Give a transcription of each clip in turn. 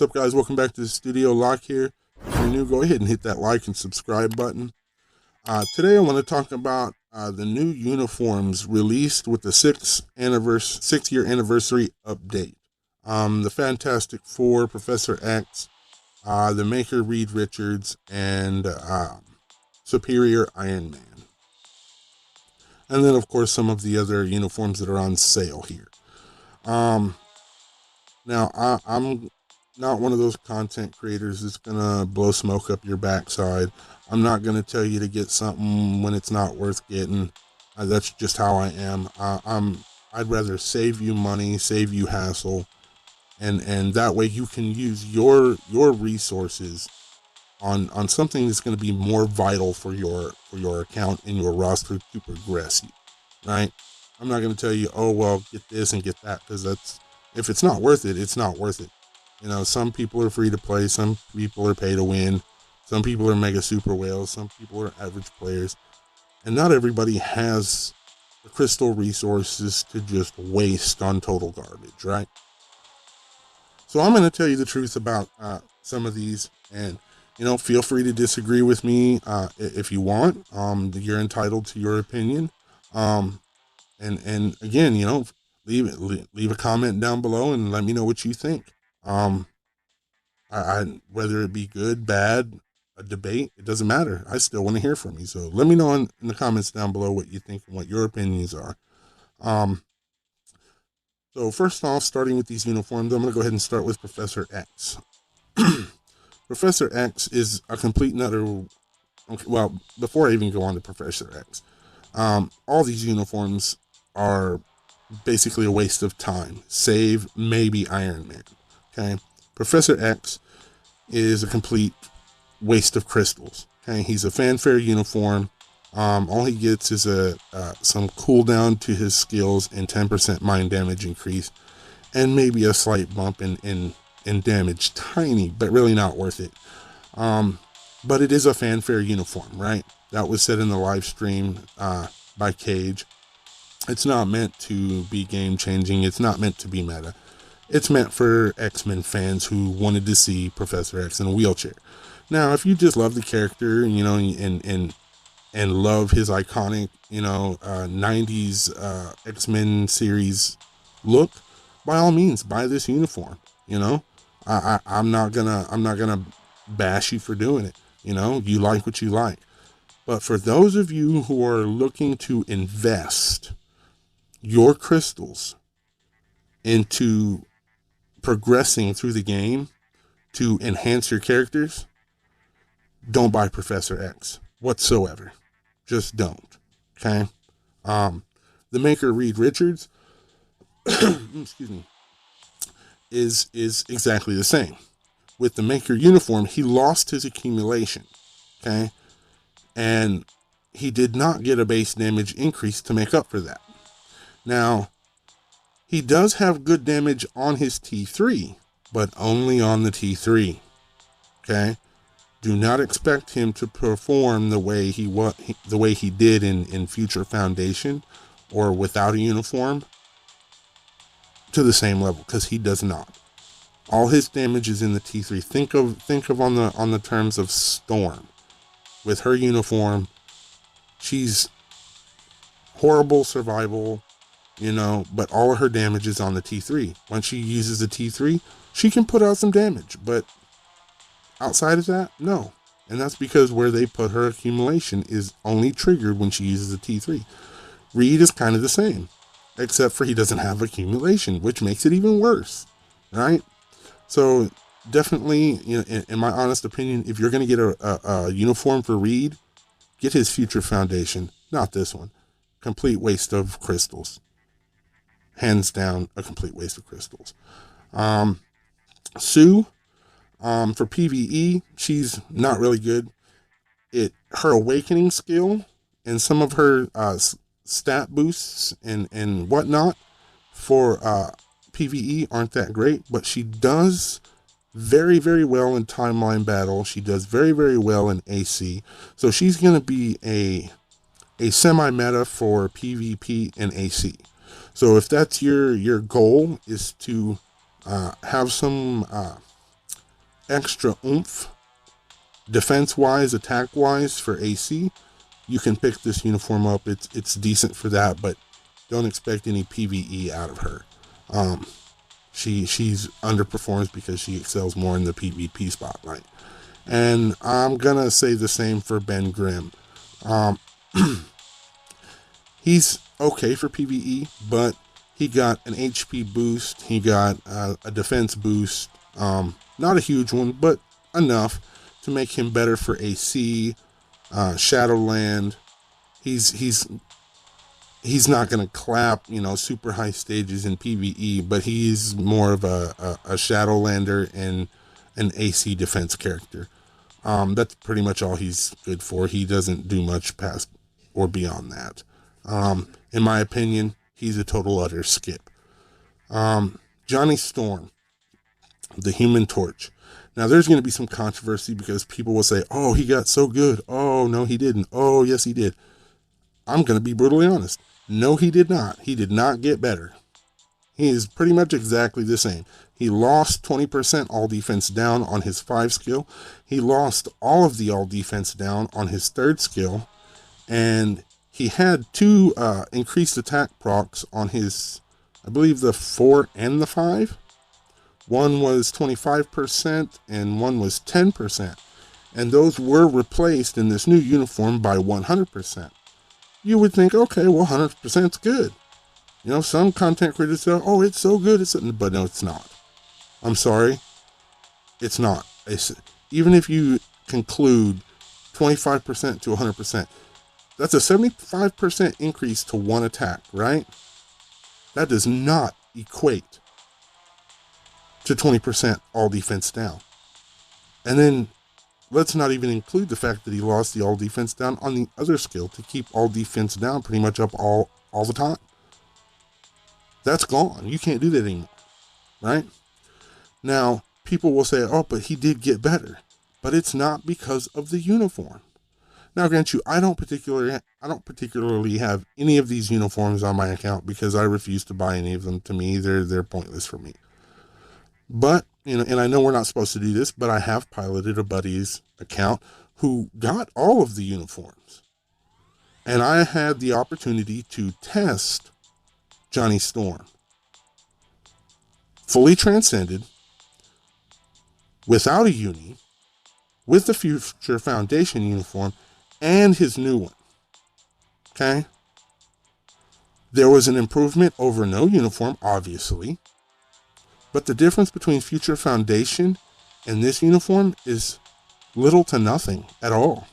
What's up, guys? Welcome back to the studio. Lock here. If you're new, go ahead and hit that like and subscribe button. Today I want to talk about the new uniforms released with the six-year anniversary update. The Fantastic Four, Professor X, the Maker Reed Richards, and Superior Iron Man. And then, of course, some of the other uniforms that are on sale here. Now, I'm not one of those content creators that's going to blow smoke up your backside. I'm not going to tell you to get something when it's not worth getting. That's just how I am. I'd rather save you money, save you hassle, and that way you can use your resources on something that's going to be more vital for your account and your roster to progress you, right? I'm not going to tell you, oh, well, get this and get that, because if it's not worth it, it's not worth it. You know, some people are free to play, some people are pay to win, some people are mega super whales, some people are average players, and not everybody has the crystal resources to just waste on total garbage, right? So I'm going to tell you the truth about some of these, and feel free to disagree with me if you want. You're entitled to your opinion. And again, leave a comment down below and let me know what you think. Whether it be good, bad, a debate, it doesn't matter. I still want to hear from you. So let me know in the comments down below what you think and what your opinions are. So first off, starting with these uniforms, I'm going to go ahead and start with Professor X. Professor X is a complete nutter. Well, before I even go on to Professor X, all these uniforms are basically a waste of time, save maybe Iron Man. Okay, Professor X is a complete waste of crystals. Okay, he's a fanfare uniform. All he gets is some cooldown to his skills and 10% mind damage increase, and maybe a slight bump in damage, tiny, but really not worth it. But it is a fanfare uniform, right? That was said in the live stream by Cage. It's not meant to be game changing. It's not meant to be meta. It's meant for X-Men fans who wanted to see Professor X in a wheelchair. Now, if you just love the character, and love his iconic, 90s X-Men series look, by all means, buy this uniform. I'm not gonna bash you for doing it. You like what you like. But for those of you who are looking to invest your crystals into progressing through the game to enhance your characters, don't buy Professor X whatsoever. Just don't. Okay. The Maker Reed Richards, excuse me, is exactly the same. With the Maker uniform, he lost his accumulation. Okay. And he did not get a base damage increase to make up for that. Now, he does have good damage on his T3, but only on the T3. Okay? Do not expect him to perform the way he did in Future Foundation or without a uniform to the same level, because he does not. All his damage is in the T3. Think of on the terms of Storm. With her uniform, she's horrible survival, but all of her damage is on the T3. Once she uses the T3, she can put out some damage, but outside of that, no. And that's because where they put her accumulation is only triggered when she uses the T3. Reed is kind of the same, except for he doesn't have accumulation, which makes it even worse, right? So definitely, in my honest opinion, if you're going to get a uniform for Reed, get his Future Foundation, not this one. Complete waste of crystals. Hands down, a complete waste of crystals. Sue, for PvE, she's not really good. Her awakening skill and some of her stat boosts and whatnot for PvE aren't that great, but she does very, very well in timeline battle. She does very, very well in AC. So she's going to be a semi-meta for PvP and AC. So if that's your goal, is to have some extra oomph, defense-wise, attack-wise for AC, you can pick this uniform up. It's decent for that, but don't expect any PvE out of her. She's underperforms because she excels more in the PvP spotlight. And I'm gonna say the same for Ben Grimm. He's okay for PvE, but he got an HP boost. He got a defense boost. Not a huge one, but enough to make him better for AC, Shadowland. He's not going to clap, super high stages in PvE, but he's more of a Shadowlander and an AC defense character. That's pretty much all he's good for. He doesn't do much past or beyond that. In my opinion, he's a total utter skip. Johnny Storm, the Human Torch. Now, there's going to be some controversy because people will say, oh, he got so good. Oh, no, he didn't. Oh, yes, he did. I'm going to be brutally honest. No, he did not. He did not get better. He is pretty much exactly the same. He lost 20% all defense down on his 5 skill. He lost all of the all defense down on his 3rd skill. And he had 2 increased attack procs on his, I believe, the 4 and the 5. One was 25% and one was 10%. And those were replaced in this new uniform by 100%. You would think, okay, well, 100% is good. Some content creators say, oh, it's so good. But no, it's not. I'm sorry. It's not. Even if you conclude 25% to 100%, that's a 75% increase to one attack, right? That does not equate to 20% all defense down. And then let's not even include the fact that he lost the all defense down on the other skill to keep all defense down pretty much up all the time. That's gone. You can't do that anymore, right? Now, people will say, oh, but he did get better. But it's not because of the uniform. Now, grant you, I don't particularly have any of these uniforms on my account because I refuse to buy any of them. To me, they're pointless for me. But, and I know we're not supposed to do this, but I have piloted a buddy's account who got all of the uniforms. And I had the opportunity to test Johnny Storm. Fully transcended, without a uni, with the Future Foundation uniform, and his new one. Okay? There was an improvement over no uniform, obviously. But the difference between Future Foundation and this uniform is little to nothing at all.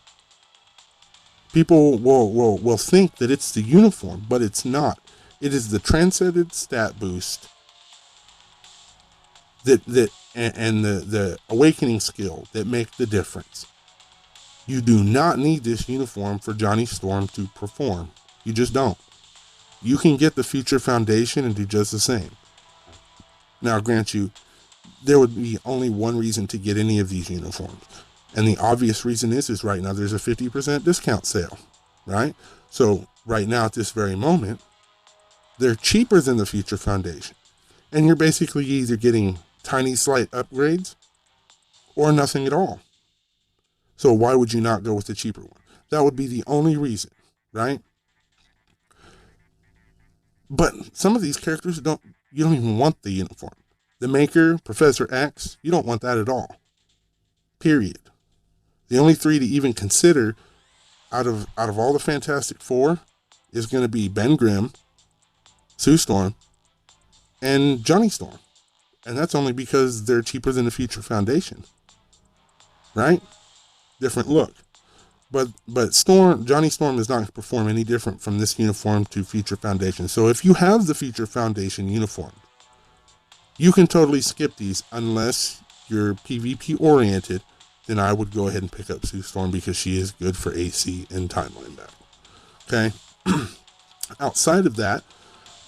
People will think that it's the uniform, but it's not. It is the transcended stat boost and the awakening skill that make the difference. You do not need this uniform for Johnny Storm to perform. You just don't. You can get the Future Foundation and do just the same. Now, grant you, there would be only one reason to get any of these uniforms. And the obvious reason is right now there's a 50% discount sale, right? So right now at this very moment, they're cheaper than the Future Foundation. And you're basically either getting tiny slight upgrades or nothing at all. So why would you not go with the cheaper one? That would be the only reason, right? But some of these characters you don't even want the uniform. The Maker, Professor X, you don't want that at all. Period. The only 3 to even consider out of all the Fantastic Four is going to be Ben Grimm, Sue Storm, and Johnny Storm. And that's only because they're cheaper than the Future Foundation. Right? Different look. But Johnny Storm is not going to perform any different from this uniform to Future Foundation. So if you have the Future Foundation uniform, you can totally skip these unless you're PvP oriented. Then I would go ahead and pick up Sue Storm because she is good for AC and timeline battle. Okay. Outside of that,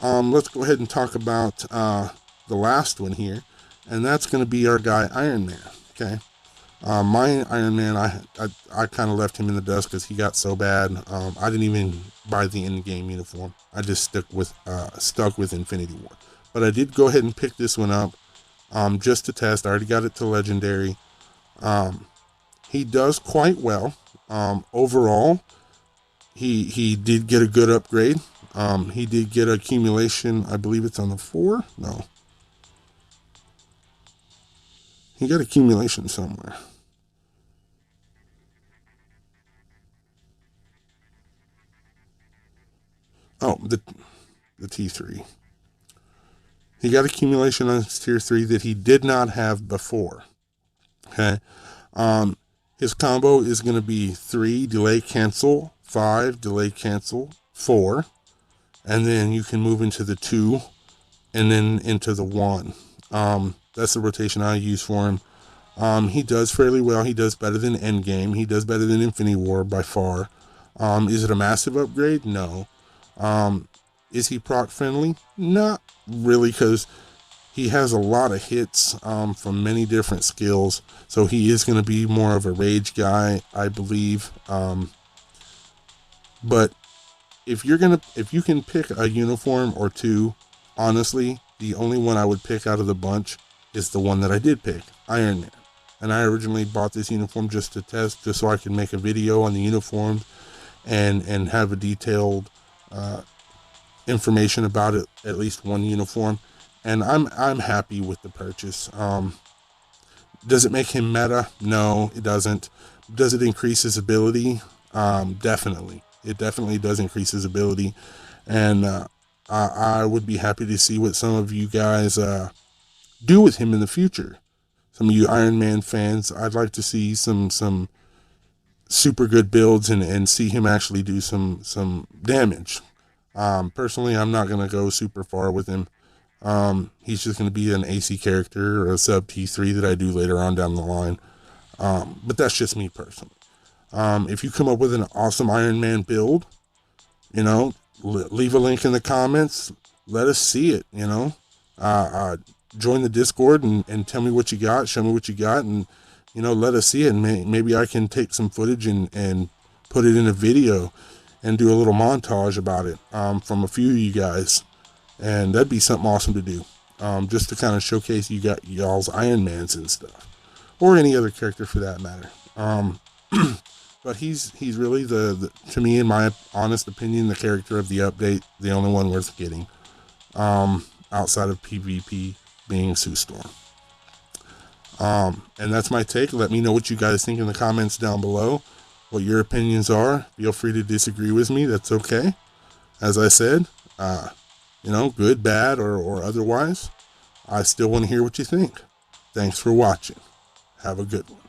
let's go ahead and talk about the last one here, and that's going to be our guy Iron Man. Okay. My Iron Man, I kind of left him in the dust because he got so bad. I didn't even buy the in-game uniform. I just stuck with Infinity War. But I did go ahead and pick this one up just to test. I already got it to Legendary. He does quite well. Overall, he did get a good upgrade. He did get accumulation. I believe it's on the 4. No, he got accumulation somewhere. Oh, the T3. He got accumulation on his tier 3 that he did not have before. Okay. His combo is going to be 3 delay cancel, 5 delay cancel, 4, and then you can move into the 2 and then into the 1. That's the rotation I use for him. He does fairly well. He does better than Endgame. He does better than Infinity War by far. Is it a massive upgrade? No. Is he proc friendly? Not really, because he has a lot of hits from many different skills, so he is going to be more of a rage guy, I believe. But if you can pick a uniform or two, honestly, the only one I would pick out of the bunch is the one that I did pick, Iron Man. And I originally bought this uniform just to test, just so I could make a video on the uniforms and have a detailed information about it, at least one uniform. And I'm happy with the purchase. Does it make him meta? No, it doesn't. Does it increase his ability? Definitely. It definitely does increase his ability. And I would be happy to see what some of you guys do with him in the future. Some of you Iron Man fans, I'd like to see some super good builds and see him actually do some damage. Personally, I'm not going to go super far with him. He's just going to be an AC character or a sub T3 that I do later on down the line. But that's just me personally. If you come up with an awesome Iron Man build, leave a link in the comments. Let us see it, join the Discord and tell me what you got, show me what you got, and, let us see it. And maybe I can take some footage and put it in a video and do a little montage about it, from a few of you guys. And that'd be something awesome to do, just to kind of showcase you got y'all's Iron Mans and stuff, or any other character for that matter. But he's really to me, in my honest opinion, the character of the update, the only one worth getting, outside of PvP being Sue Storm. And that's my take. Let me know what you guys think in the comments down below, what your opinions are. Feel free to disagree with me. That's okay. As I said, good, bad, or otherwise, I still want to hear what you think. Thanks for watching. Have a good one.